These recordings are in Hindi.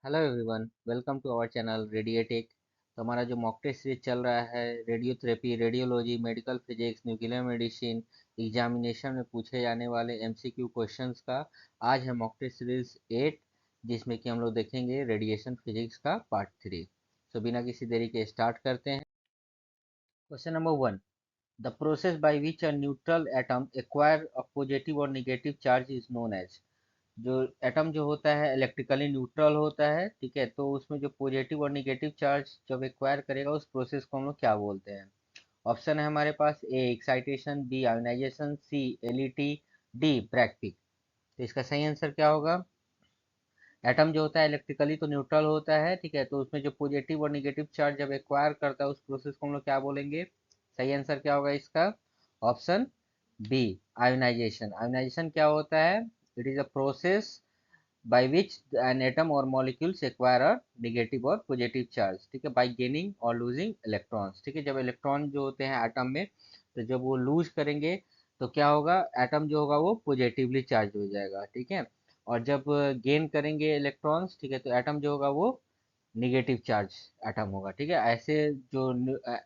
Hello everyone, welcome to our channel Radiatic. तो हमारा जो मॉक टेस्ट सीरीज चल रहा है, radiotherapy, radiology, medical physics, nuclear medicine, examination में पूछे जाने वाले एमसीक्यू क्वेश्चंस का आज है मॉक टेस्ट सीरीज 8, जिसमें कि हम लोग देखेंगे रेडिएशन फिजिक्स का पार्ट 3। तो बिना किसी देरी के स्टार्ट करते हैं। Question number 1, the process by which a neutral atom acquire a positive or negative charge is known as. जो एटम जो होता है इलेक्ट्रिकली न्यूट्रल होता है, ठीक है, तो उसमें जो पॉजिटिव और निगेटिव चार्ज जब एक्वायर करेगा उस प्रोसेस को हम लोग क्या बोलते हैं। ऑप्शन है हमारे पास: ए एक्साइटेशन, बी आयोनाइजेशन, सी एलईटी, डी ब्रैकपिक। तो इसका सही आंसर क्या होगा? एटम जो होता है इलेक्ट्रिकली तो न्यूट्रल होता है, ठीक है, तो उसमें जो पॉजिटिव और निगेटिव चार्ज जब एक्वायर करता है उस प्रोसेस को हम लोग क्या बोलेंगे। सही आंसर क्या होगा इसका? Option B ionisation. आयोनाइजेशन क्या होता है? It is a process by which an atom or molecules acquire a negative और positive charge, ठीक है, by gaining or losing electrons। ठीक है, जब इलेक्ट्रॉन जो होते हैं एटम में, तो जब वो लूज करेंगे तो क्या होगा, एटम जो होगा वो पॉजिटिवली चार्ज हो जाएगा, ठीक है, और जब गेन करेंगे इलेक्ट्रॉन्स, ठीक है, तो एटम जो होगा वो निगेटिव चार्ज एटम होगा। ठीक है, ऐसे जो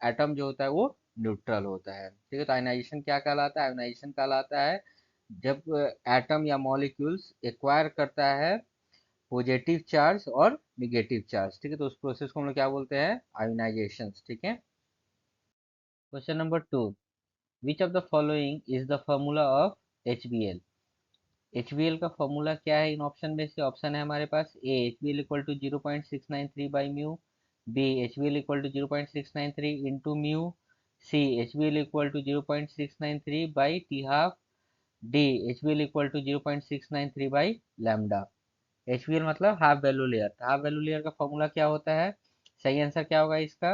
एटम जो होता है वो न्यूट्रल होता है। ठीक है, तो आयनाइजेशन क्या कहलाता है? आयनाइजेशन कहलाता है जब एटम या मॉलिक्यूल्स एक्वायर करता है पॉजिटिव चार्ज और निगेटिव चार्ज, ठीक है, तो उस प्रोसेस को हम लोग क्या बोलते हैं? आयोनाइजेशन। ठीक है। Question number 2, which of the following is the formula of HBl। HBl का फॉर्मूला क्या है इन ऑप्शन में से? ऑप्शन है हमारे पास: A HBl equal to 0.693 by mu, B HBl equal to 0.693 into mu, C HBl equal to 0.693 by t half, D HBl equal to 0.693 by lambda. HBl मतलब half value layer. Half value layer का फॉर्मूला क्या होता है? सही आंसर क्या होगा इसका?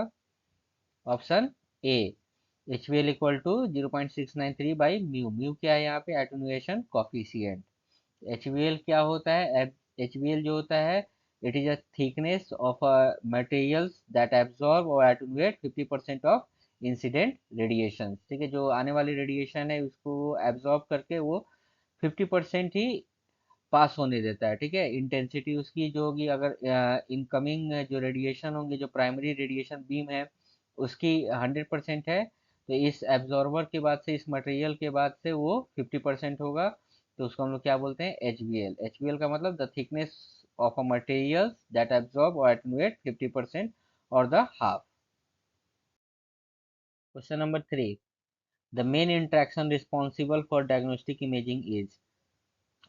Option A HBl equal to 0.693 by mu. Mu क्या है यहाँ पे? Attenuation coefficient. HBl क्या होता है? HBl जो होता है, it is a thickness of materials that absorb or attenuate 50% of incident radiation. ठीक है, जो आने वाली रेडिएशन है उसको एब्जॉर्ब करके वो 50% ही पास होने देता है। ठीक है, इंटेंसिटी उसकी जो होगी, अगर इनकमिंग जो रेडिएशन होंगे, जो प्राइमरी रेडिएशन बीम है उसकी 100% है, तो इस एब्जॉर्बर के बाद से, इस मटेरियल के बाद से वो 50% होगा, तो उसको हम लोग क्या बोलते हैं? HBl। HBl का मतलब the thickness of a material that absorb or attenuate 50% or the half. Question number 3, the main interaction responsible for diagnostic imaging is.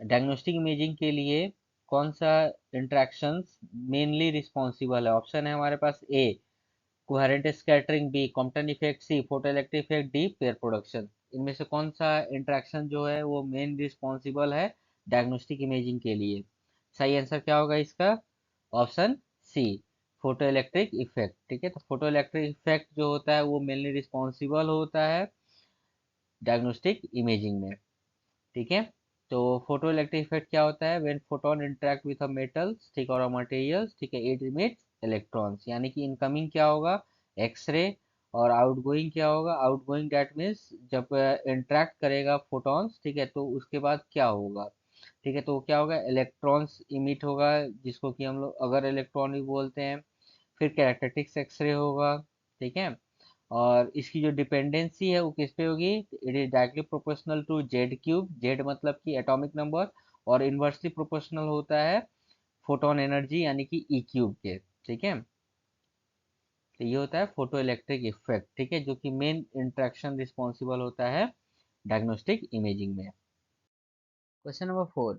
Diagnostic imaging के लिए कौन सा इंटरेक्शंस मेनली रिस्पॉन्सिबल है? ऑप्शन है हमारे पास: A coherent scattering, B Compton effect, C photoelectric effect, D pair production. इनमें से कौन सा इंटरेक्शन जो है वो मेन रिस्पॉन्सिबल है डायग्नोस्टिक इमेजिंग के लिए? सही आंसर क्या होगा इसका? Option C photo electric effect. ठीक है, तो फोटो इलेक्ट्रिक इफेक्ट जो होता है वो मेनली रिस्पॉन्सिबल होता है डायग्नोस्टिक इमेजिंग में। ठीक है, तो फोटो इलेक्ट्रिक इफेक्ट क्या होता है? When photon interact with a metals, ठीक, और मटेरियल्स, ठीक है, इट इमिट्स इलेक्ट्रॉन्स। यानी कि इनकमिंग क्या होगा? एक्सरे। और आउटगोइंग क्या होगा? आउटगोइंग डेट मीन्स जब इंटरेक्ट करेगा फोटॉन्स, ठीक है, तो उसके बाद क्या होगा? ठीक है, तो क्या होगा? इलेक्ट्रॉन्स इमिट होगा, जिसको कि हम लोग अगर इलेक्ट्रॉन भी बोलते हैं। फिर कैरेक्टरिस्टिक्स एक्सरे होगा। ठीक है, और इसकी जो डिपेंडेंसी है वो किस पे होगी? It is directly proportional to z cube. Z मतलब कि एटॉमिक नंबर, और इन्वर्सली प्रोपोर्शनल होता है फोटोन एनर्जी यानी कि ई क्यूब के। ठीक है, तो ये होता है फोटो इलेक्ट्रिक इफेक्ट। ठीक है, जो कि मेन इंटरेक्शन रिस्पॉन्सिबल होता है डायग्नोस्टिक इमेजिंग में। Question number 4,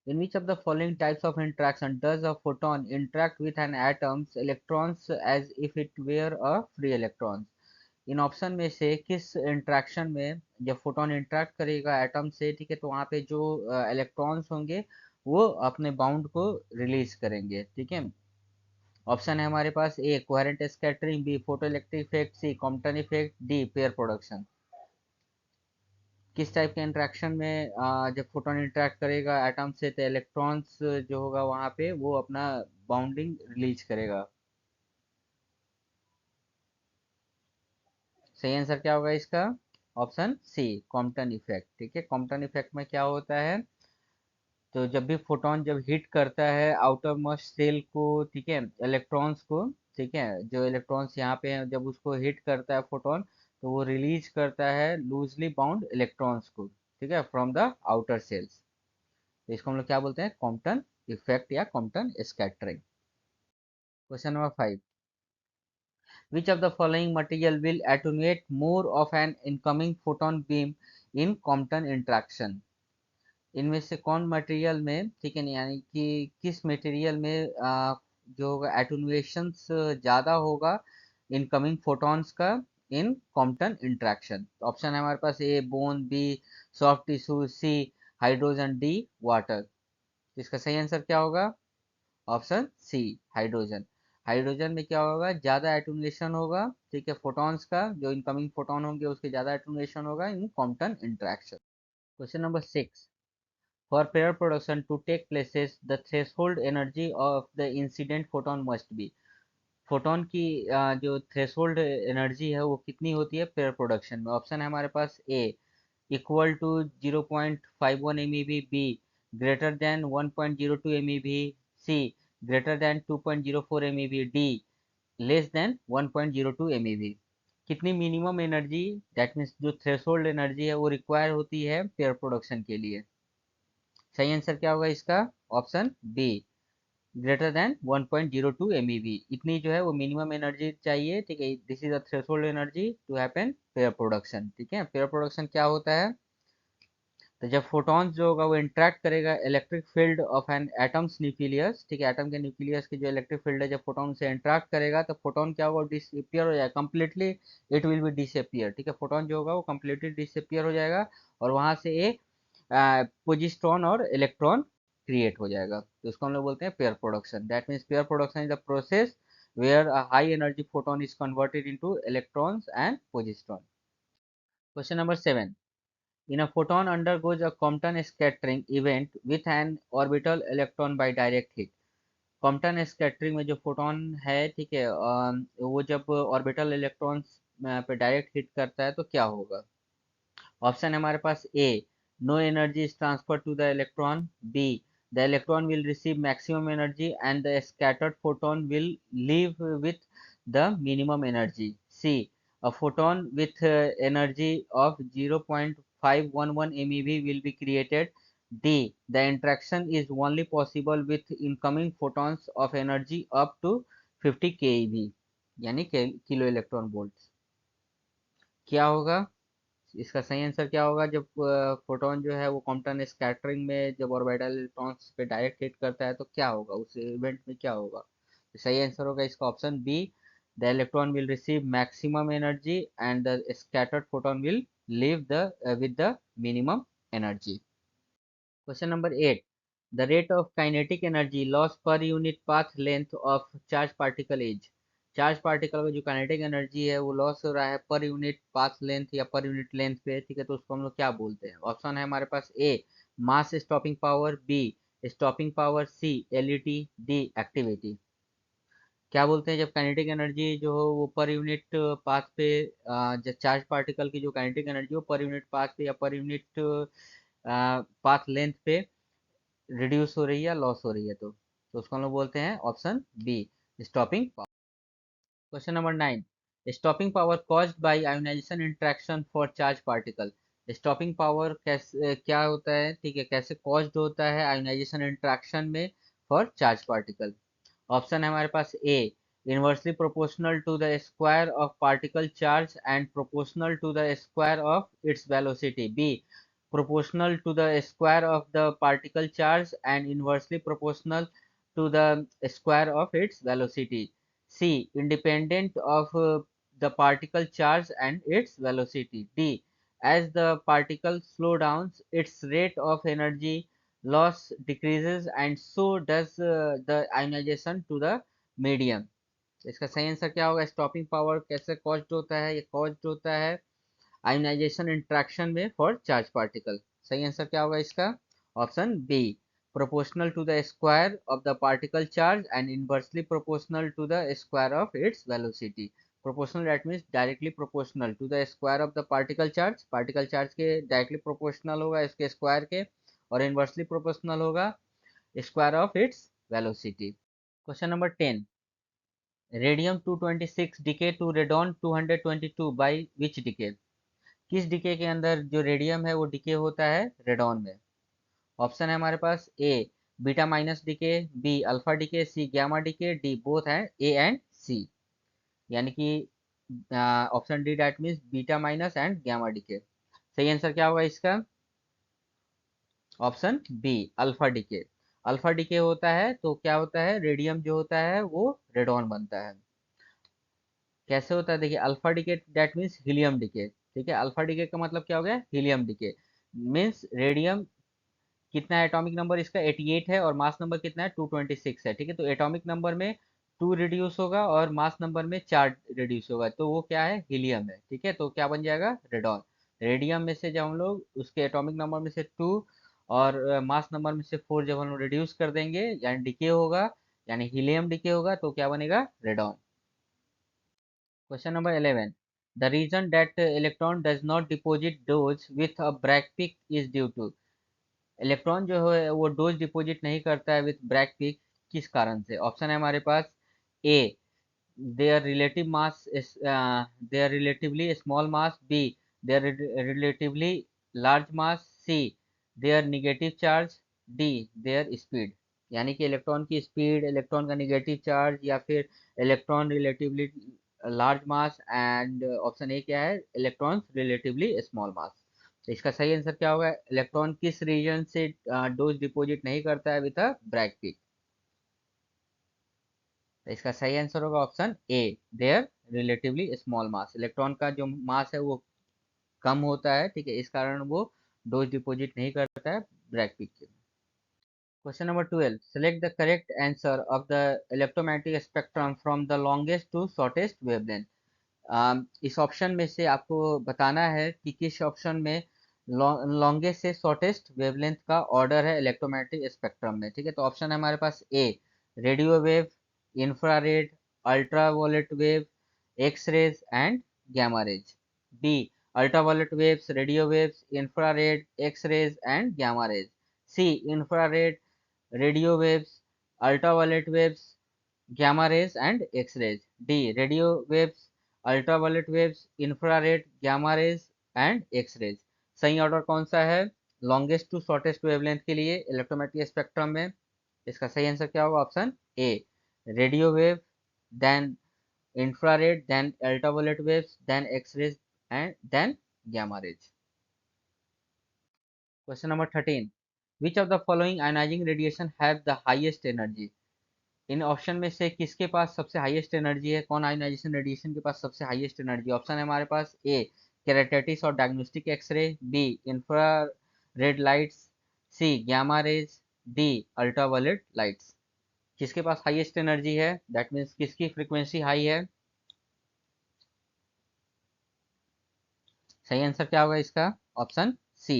in which of the following types of interaction does a photon interact with an atom's electrons as if it were a free electrons? In option में से किस इंटरेक्शन में जब फोटोन इंटरेक्ट करेगा एटम से, ठीक है, तो वहाँ पे जो इलेक्ट्रॉन्स होंगे वो अपने बाउंड को रिलीज करेंगे। ठीक है, ऑप्शन है हमारे पास: A coherent scattering, B photo electric effect, C Compton effect, D pair production. किस टाइप के इंटरेक्शन में जब फोटोन इंटरेक्ट करेगा एटम से तो इलेक्ट्रॉन्स जो होगा वहाँ पे वो अपना बाउंडिंग रिलीज करेगा। सही आंसर क्या होगा इसका? Option C Compton effect. ठीक है, कॉम्पटन इफेक्ट में क्या होता है? तो जब भी फोटोन जब हिट करता है आउटर मोस्ट सेल को, ठीक है, इलेक्ट्रॉन्स को, ठीक है, जो इलेक्ट्रॉन्स यहाँ पे हैं, जब उसको हिट करता है फोटोन, तो वो रिलीज करता है लूजली बाउंड इलेक्ट्रॉन्स को, ठीक है, फ्रॉम द आउटर सेल्स। तो इसको हम लोग क्या बोलते हैं, कॉम्पटन इफेक्ट या Compton scattering. Question number 5, which of the following material will attenuate more of an incoming photon beam in Compton interaction? इनमें से कौन मटेरियल में, ठीक है, यानी कि किस मटेरियल में जो होगा एटुनुएशन ज़्यादा होगा इनकमिंग फोटॉन्स का इन कॉम्पटन इंट्रैक्शन? ऑप्शन है हमारे पास, ए bone, B soft tissue, C hydrogen, D water. इसका सही आंसर क्या होगा? Option C hydrogen. हाइड्रोजन में क्या होगा, ज़्यादा एटुनुएशन होगा, ठीक है, फोटॉन्स का, जो इनकमिंग फोटॉन होंगे उसके ज़्यादा एटुनुएशन होगा in Compton interaction. Question number 6, for pair production to take places, the threshold energy of the incident photon must be। Photon की जो थ्रेशोल्ड एनर्जी है वो कितनी होती है पेयर प्रोडक्शन में? ऑप्शन है हमारे पास, A equal to 0.51 MeV, B greater than 1.02 MeV, C greater than 2.04 MeV, D less than 1.02 MeV। कितनी मिनिमम एनर्जी, दैट मीन्स जो थ्रेशोल्ड एनर्जी है वो रिक्वायर होती है पेयर प्रोडक्शन के लिए? सही आंसर क्या होगा इसका? Option B greater than 1.02 MeV। इतनी जो है वो मिनिमम एनर्जी चाहिए, ठीक है, this is the threshold energy to happen pair production. ठीक है, पेयर प्रोडक्शन क्या होता है? तो जब फोटॉन्स जो होगा वो इंटरेक्ट करेगा electric field of an atoms nucleus, ठीक है, एटम के न्यूक्लियस की जो इलेक्ट्रिक फील्ड है, जब फोटोन से इंटरेक्ट करेगा तो फोटोन क्या होगा, डिसअपियर हो जाएगा completely, it will be disappear, ठीक है, फोटोन जो होगा वो कंप्लीटली डिसअपियर हो जाएगा और वहां से एक पोजिस्ट्रॉन और इलेक्ट्रॉन क्रिएट हो जाएगा। तो इसको हम लोग बोलते हैं pair production. That means pair production is the process where a high energy photon is converted into electrons and positron. Question number 7, in a photon undergoes a Compton scattering event with an orbital electron by direct hit। Compton scattering में जो फोटोन है, ठीक है, वो जब ऑर्बिटल इलेक्ट्रॉन्स पे डायरेक्ट हिट करता है तो क्या होगा? ऑप्शन है हमारे पास, A no energy is transfer to the electron, B the electron will receive maximum energy and the scattered photon will leave with the minimum energy, C a photon with energy of 0.511 MeV will be created, D the interaction is only possible with incoming photons of energy up to 50 keV यानी किलो इलेक्ट्रॉन वोल्ट। क्या होगा इसका सही आंसर? क्या होगा जब फोटोन जो है वो कॉम्पटन स्कैटरिंग में जब ऑर्बिटल इलेक्ट्रॉन्स पे डायरेक्ट हिट करता है तो क्या होगा, उस इवेंट में क्या होगा? तो सही आंसर होगा इसका option B the electron will receive maximum energy and the scattered photon will leave the with the minimum energy. Question number 8, the rate of kinetic energy loss per unit path length of charge particle is. Charge particle का जो काइनेटिक एनर्जी है वो लॉस हो रहा है पर यूनिट पाथ लेंथ या पर यूनिट लेंथ पे, ठीक है, तो उसको हम लोग क्या बोलते हैं? ऑप्शन है हमारे पास, A mass stopping power, B stopping power, C LET, D activity. क्या बोलते हैं जब काइनेटिक एनर्जी जो हो वो पर यूनिट पाथ पे, जब चार्ज पार्टिकल की जो काइनेटिक एनर्जी हो पर यूनिट पाथ पे या पर यूनिट पाथ लेंथ पे रिड्यूस हो रही है या लॉस हो रही है, तो उसको हम लोग बोलते हैं option B stopping power. Question number 9, stopping power caused by ionization interaction for charge particle. Stopping power कैसे क्या होता है, ठीक है, कैसे कॉज्ड होता है आयोनाइजेशन इंटरेक्शन में फॉर चार्ज पार्टिकल? ऑप्शन है हमारे पास, A inversely proportional to the square of particle charge and proportional to the square of its velocity, B proportional to the square of the particle charge and inversely proportional to the square of its velocity, c independent of the particle charge and its velocity, d as the particle slow down its rate of energy loss decreases and so does the ionization to the medium। इसका सही आंसर क्या होगा? स्टॉपिंग पावर कैसे कॉज्ड होता है? ये कॉज्ड होता है आयोनाइजेशन इंट्रैक्शन में फॉर चार्ज पार्टिकल। सही आंसर क्या होगा इसका? Option B proportional to the square of the particle charge and inversely proportional to the square of its velocity. Proportional that means directly proportional to the square of the particle charge के डायरेक्टली प्रोपोर्शनल होगा इसके स्क्वायर के, और इनवर्सली प्रोपोर्शनल होगा square of its velocity. Question number 10, radium 226 decay to radon 222 by which decay? किस डिके के अंदर जो रेडियम है वो डिके होता है रेडॉन में? ऑप्शन है हमारे पास A beta minus decay, B alpha decay, C gamma decay, D both है ए एंड सी। यानी कि option D that means beta minus and gamma decay. सही आंसर क्या होगा इसका? Option B alpha decay. Alpha decay होता है तो क्या होता है, रेडियम जो होता है वो रेडॉन बनता है। कैसे होता है देखिए, alpha decay that means helium decay. ठीक है, अल्फा डिके का मतलब क्या हो गया, हीलियम डिके। मीन्स रेडियम कितना है, एटॉमिक नंबर इसका 88 है और मास नंबर कितना है 226 है। ठीक है, तो एटॉमिक नंबर में 2 रिड्यूस होगा और मास नंबर में 4 रिड्यूस होगा, तो वो क्या है, हीलियम है। ठीक है, तो क्या बन जाएगा, रेडॉन। रेडियम में से जब हम लोग उसके एटॉमिक नंबर में से 2 और मास नंबर में से 4 जब हम लोग रिड्यूस कर देंगे यानी डिके होगा, यानी हीलियम डिके होगा, तो क्या बनेगा, radon. Question number 11. The reason that electron does not deposit dose with a bragg peak is due to. Electron जो है वो डोज डिपॉजिट नहीं करता है विथ ब्रैग पीक, किस कारण से? ऑप्शन है हमारे पास ए their relative mass is their relatively small mass, b their relatively large mass, c their negative charge, d their speed। यानी कि इलेक्ट्रॉन की स्पीड, इलेक्ट्रॉन का निगेटिव चार्ज, या फिर electron relatively large mass, and option A क्या है, इलेक्ट्रॉन रिलेटिवली स्मॉल मास। तो इसका सही आंसर क्या होगा, इलेक्ट्रॉन किस रीजन से डोज डिपॉजिट नहीं करता है विद अ ब्रैग पीक? तो इसका सही आंसर होगा option A their relatively small mass. Electron का जो मास है वो कम होता है, ठीक है, इस कारण वो डोज डिपॉजिट नहीं करता है ब्रैग पीक के। Question number 12, select the correct answer of the electromagnetic spectrum from the longest to shortest wavelength. इस ऑप्शन में से आपको बताना है कि किस ऑप्शन में लॉन्गेस्ट से शॉर्टेस्ट वेवलेंथ का ऑर्डर है इलेक्ट्रोमैग्नेटिक स्पेक्ट्रम में। ठीक है, तो ऑप्शन है हमारे पास A radio wave, infrared, ultraviolet wave, X rays and gamma rays, B ultraviolet waves, radio waves, infrared, X rays and gamma rays, C infrared, radio waves, ultraviolet waves, gamma rays and x rays, d radio waves, ultraviolet waves, infrared, gamma rays and x rays। सही ऑर्डर कौन सा है लॉन्गेस्ट टू शॉर्टेस्ट वेवलेंथ के लिए इलेक्ट्रोमैग्नेटिक स्पेक्ट्रम में? इसका सही आंसर क्या होगा, option A radio wave, then infrared, then ultraviolet waves, then x rays and then gamma rays। Question number 13, which of the following ionizing radiation have the highest energy? In option में से किसके पास सबसे हाईएस्ट एनर्जी है, कौन आयोनाइजेशन रेडिएशन के पास सबसे हाईएस्ट एनर्जी? ऑप्शन है हमारे पास A keratitis or diagnostic X ray, B infrared lights, C gamma rays, D ultraviolet lights. किसके पास हाईएस्ट एनर्जी है, दैट मीन्स किसकी फ्रीक्वेंसी हाई है? सही आंसर क्या होगा इसका, option C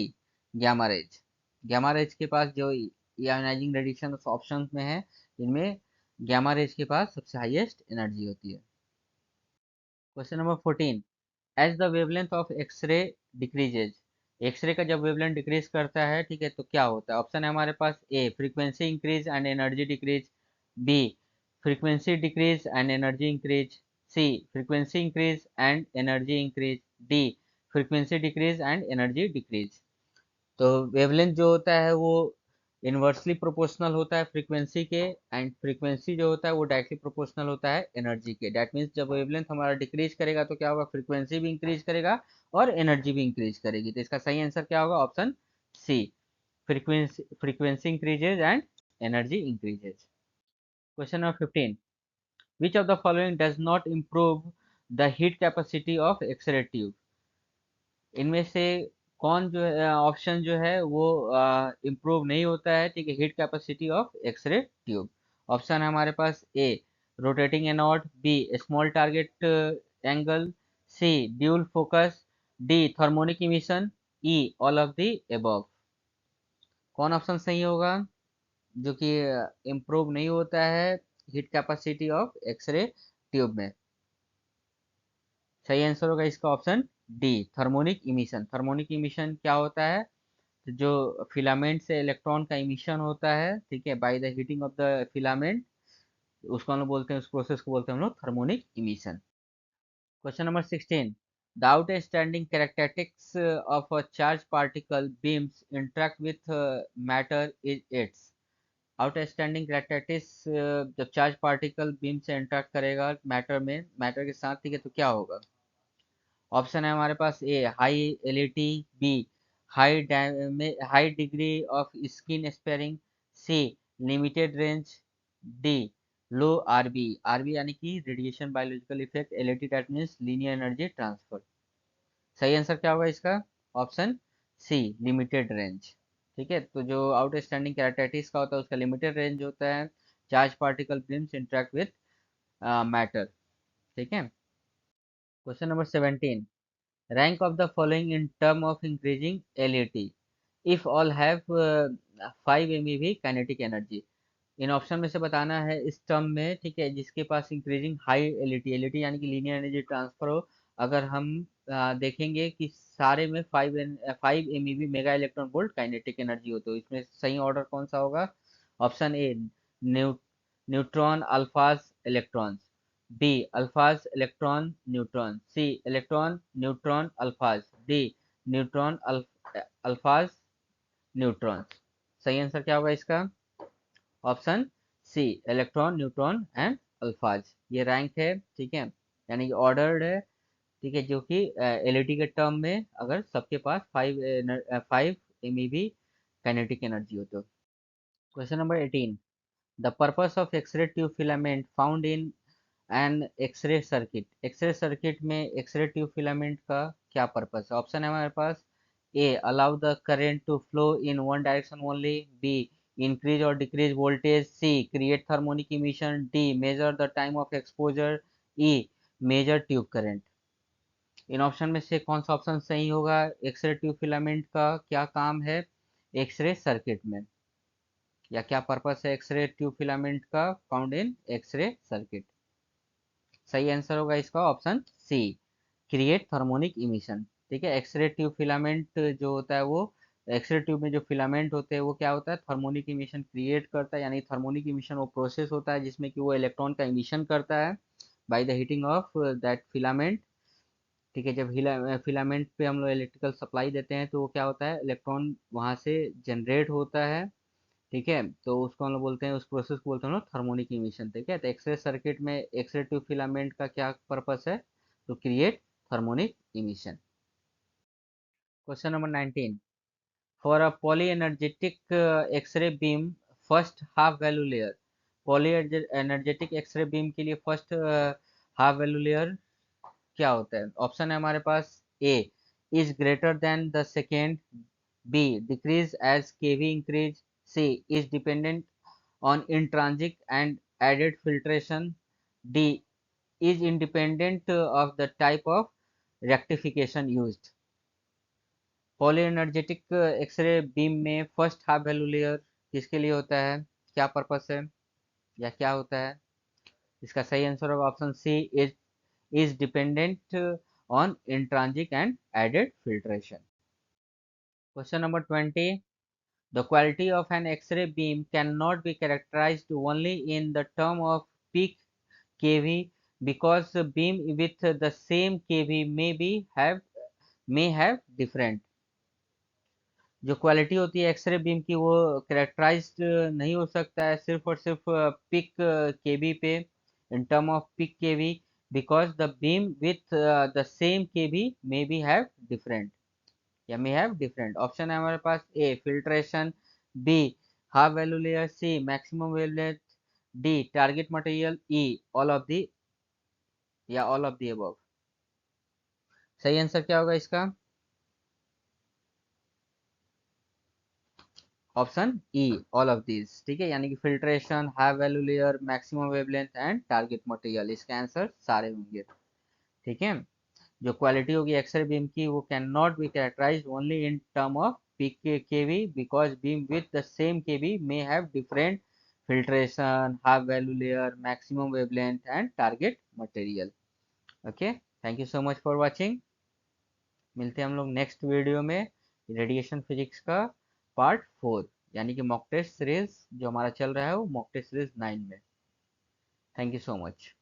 gamma rays. Gamma rays के पास जो आयोनाइजिंग रेडिएशन ऑप्शन में है, इनमें गैमा रेज के पास सबसे हाईएस्ट एनर्जी होती है। Question number 14, as the wavelength of x ray decreases, x ray का जब वेवलेंथ डिक्रीज करता है, ठीक है, तो क्या होता है? ऑप्शन है हमारे पास A frequency increase and energy decrease, B frequency decrease and energy increase, C frequency increase and energy increase, D frequency decrease and energy decrease. तो वेवलेंथ जो होता है वो इनवर्सली प्रोपोर्शनल होता है फ्रीक्वेंसी के, एंड फ्रीक्वेंसी जो होता है वो डायरेक्टली प्रोपोर्शनल होता है एनर्जी के। दैट मीन्स जब वेवलेंथ हमारा डिक्रीज करेगा तो क्या होगा, फ्रीक्वेंसी भी इंक्रीज करेगा और एनर्जी भी इंक्रीज करेगी। तो इसका सही आंसर क्या होगा, option C frequency increases and energy increases. Question number 15, which of the following does not improve the heat capacity of x ray tube? इनमें से कौन जो है ऑप्शन जो है वो इम्प्रूव नहीं होता है, ठीक है, heat capacity of x ray tube? Option है हमारे पास A rotating anode, B small target angle, C dual focus, D thermionic emission, E all of the above. कौन ऑप्शन सही होगा जो कि इम्प्रूव नहीं होता है heat capacity of x ray tube में? सही आंसर होगा इसका option D thermionic emission. Thermionic emission क्या होता है, जो फिलामेंट से इलेक्ट्रॉन का इमिशन होता है, ठीक है, by the heating of the filament, उसको हम लोग बोलते हैं, उस प्रोसेस को बोलते हैं हम लोग thermionic emission. Question number 16, the outstanding characteristics of a charge particle beams interact with matter is it's. Outstanding characteristics जब चार्ज पार्टिकल बीम से इंटरेक्ट करेगा मैटर में, मैटर के साथ, ठीक है, तो क्या होगा? ऑप्शन है हमारे पास, A high LET, B high degree of skin sparing, C limited range, D low RB. RB यानी कि radiation biological effect, LET that means linear energy transfer. सही आंसर क्या होगा इसका? Option C limited range. ठीक है, तो जो आउटस्टैंडिंग कैरेक्टरिस्टिक्स का होता है उसका लिमिटेड रेंज होता है, charge particle beams interact with matter. ठीक है, question number 17, rank of the following in term of increasing LET if all have 5 MeV kinetic energy। In option में से बताना है इस टर्म में, ठीक है, जिसके पास इंक्रीजिंग हाई एलईटी, एलईटी यानी कि लीनियर एनर्जी ट्रांसफर हो। अगर हम देखेंगे कि सारे में 5 MeV mega electron volt kinetic energy हो, तो इसमें सही ऑर्डर कौन सा होगा? Option A neutron alphas electrons, B alphas electron neutron, C electron neutron alphas, D neutron alphas neutrons. सही आंसर क्या होगा इसका? Option C electron neutron and alphas. ये रैंक है, ठीक है, यानी कि ऑर्डर्ड है, ठीक है, जो कि एलईडी के टर्म में अगर सबके पास 5 MeV काइनेटिक एनर्जी हो तो। Question number 18, the purpose of x ray tube filament found in and x-ray circuit. X-ray circuit में एक्सरे ट्यूब फिलामेंट का क्या पर्पस है? ऑप्शन है हमारे पास, A allow the current to flow in one direction only, B increase और decrease voltage, C create thermionic emission, D measure the time of exposure, E measure tube current. इन ऑप्शन में से कौन सा ऑप्शन सही होगा? एक्सरे ट्यूब फिलामेंट का क्या काम है एक्सरे सर्किट में, या क्या पर्पस है एक्सरे ट्यूब फिलामेंट का फाउंड इन एक्सरे सर्किट? सही आंसर होगा इसका option C create thermionic emission. ठीक है, एक्सरे ट्यूब फिलामेंट जो होता है वो, एक्सरे ट्यूब में जो फिलामेंट होते हैं वो क्या होता है? थर्मोनिक इमिशन क्रिएट करता है, यानी थर्मोनिक इमिशन वो प्रोसेस होता है जिसमें कि वो इलेक्ट्रॉन का इमिशन करता है by the heating of that filament. ठीक है, जब फिलामेंट पे हम लोग इलेक्ट्रिकल सप्लाई देते हैं तो वो क्या होता है? इलेक्ट्रॉन वहाँ से जनरेट होता है, ठीक है, तो उसको हम लोग बोलते हैं, उस प्रोसेस को बोलते हैं हम लोग थर्मोनिक इमिशन। ठीक है, तो एक्सरे सर्किट में एक्सरे ट्यूब फिलामेंट का क्या पर्पस है? To create thermionic emission. Question number 19, for a poly energetic x ray beam first half value layer. Poly energetic x ray beam के लिए फर्स्ट हाफ वैल्यू लेयर क्या होता है? ऑप्शन है हमारे पास, A is greater than the second, B decrease as kV increase, C is dependent on intrinsic and added filtration, D is independent of the type of rectification used। Poly energetic x ray beam में फर्स्ट हाफ वैल्यू लेयर किसके लिए होता है? क्या पर्पस है या क्या होता है? इसका सही आंसर होगा option C is dependent on intrinsic and added filtration. Question number 20, the quality of an X-ray beam cannot be characterized only in the term of peak kV because the beam with the same kV may have different। जो क्वालिटी होती है एक्सरे बीम की वो कैरेक्टराइज्ड नहीं हो सकता है सिर्फ और सिर्फ पिक केवी पे, in term of peak kV, because the beam with the same kV may be have different, या may have different। ऑप्शन है हमारे पास, A filtration, B half value layer, C maximum wavelength, D target material, E all of the, या ऑल ऑफ दी अबव। सही आंसर क्या होगा इसका? Option E all of these. ठीक है, यानी कि filtration, half value layer, maximum wavelength and target material, इसके आंसर सारे होंगे। ठीक है, जो क्वालिटी होगी एक्सरे बीम की वो can not be characterize only in term of peak kV because beam with the same kV may have different filtration, half value layer, maximum wavelength and target material. Okay, thank you so much for watching. मिलते हैं हम लोग नेक्स्ट वीडियो में। रेडिएशन फिजिक्स का पार्ट 4, यानी कि मॉक टेस्ट सीरीज जो हमारा चल रहा है वो मॉक टेस्ट सीरीज 9 में। Thank you so much.